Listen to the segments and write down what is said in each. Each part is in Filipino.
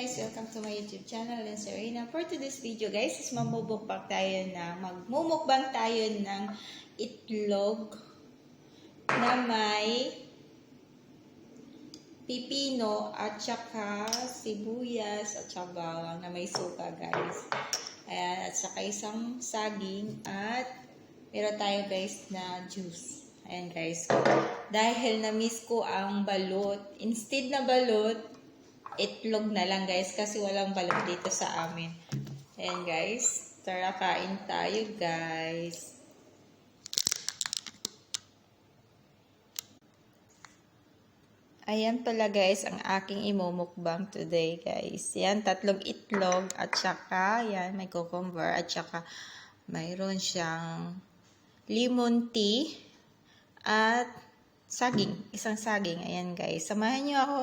guys! Welcome to my YouTube channel, Serena. For today's video guys, is magmumukbang tayo ng itlog na may pipino at saka sibuyas at saka bawang na may suka guys. Ayan, at saka isang saging at meron tayo guys na juice. Ayan guys. Dahil na-miss ko ang balot, instead na balot, itlog na lang guys kasi walang balot dito sa amin. Ayan guys. Tara, kain tayo guys. Ayan pala guys ang aking imumukbang today guys. Yan, 3 itlog at saka yan, may cucumber at saka mayroon siyang lemon tea at saging, isang saging. Ayan guys, samahan nyo ako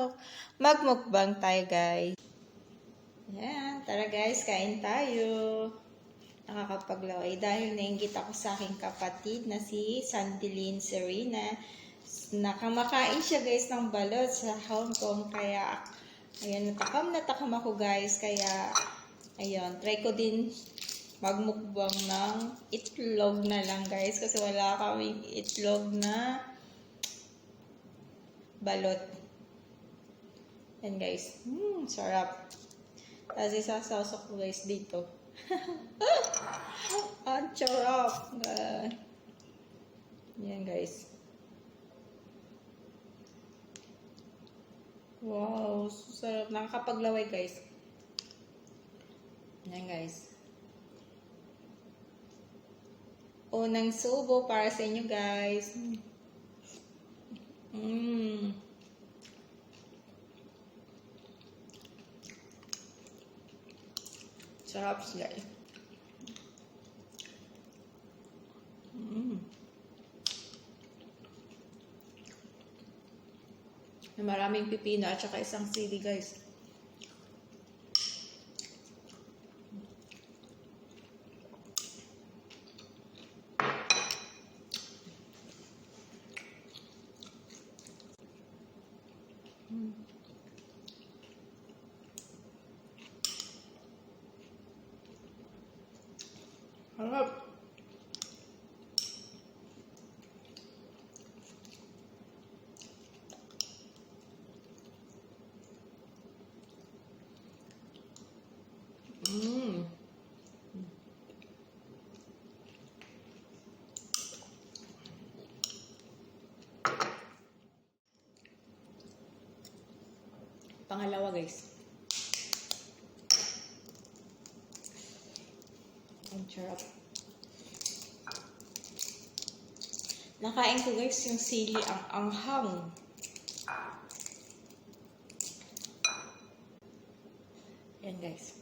magmukbang tayo guys. Ayan, tara guys, kain tayo. Nakakapaglaway dahil nainggit ako sa aking kapatid na si Sandeline Serena. Nakamakain siya guys ng balot sa Hong Kong, kaya ayan, natakam ako guys, kaya ayun, try ko din magmukbang ng itlog na lang guys kasi wala kaming itlog na balot. Yan guys, sarap. Tapos isasawsak ko guys dito. Ang sarap. Yan guys. Wow, sarap. Nakakapaglaway guys. Yan guys. Unang subo para sa inyo guys. Sarap sila eh. Maraming pipino at saka isang sili guys. Harap. Pangalawa guys. Ang sarap. Nakain ko guys yung sili ang anghang. Yan guys.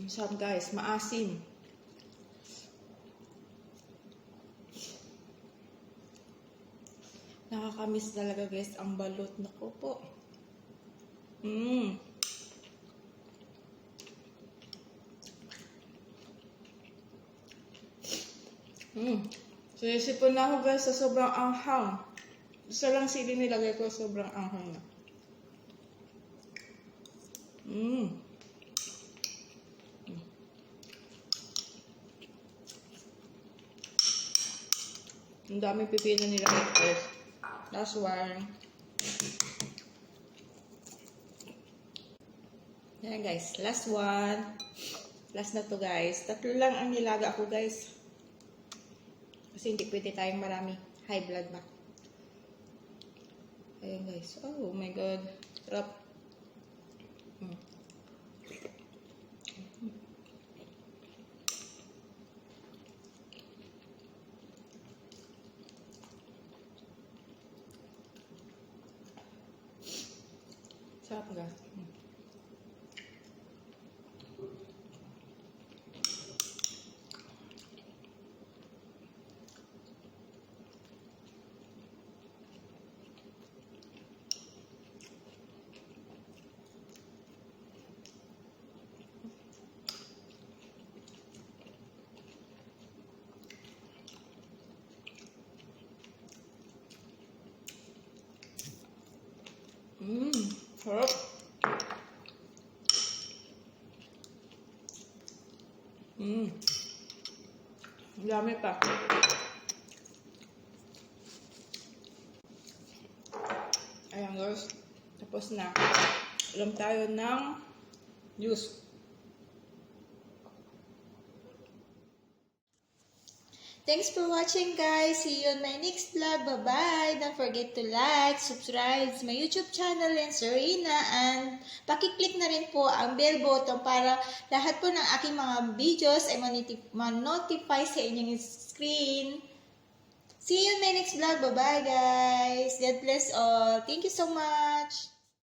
Sarap guys, maasim. Nakakamiss talaga guys ang balot. Naku po. So isipon na ako guys sa sobrang anghang. Isa lang sili nilagay ko, sobrang anghang na. Ang daming pipino nila guys. Last one. Yan guys, last one. Last na to guys. 3 lang ang nilaga ko guys. Kasi hindi pwede tayong marami. High blood ba? Ayan guys. Oh my god. Sarap. Sarap guys. Sarap. Dami pa. Ayan guys. Tapos na. Alam tayo ng juice. Thanks for watching guys. See you on my next vlog. Bye-bye. Don't forget to like, subscribe to my YouTube channel and Serena. And pakiclick na rin po ang bell button para lahat po ng aking mga videos ay ma-notify sa inyong screen. See you in my next vlog. Bye-bye guys. God bless all. Thank you so much.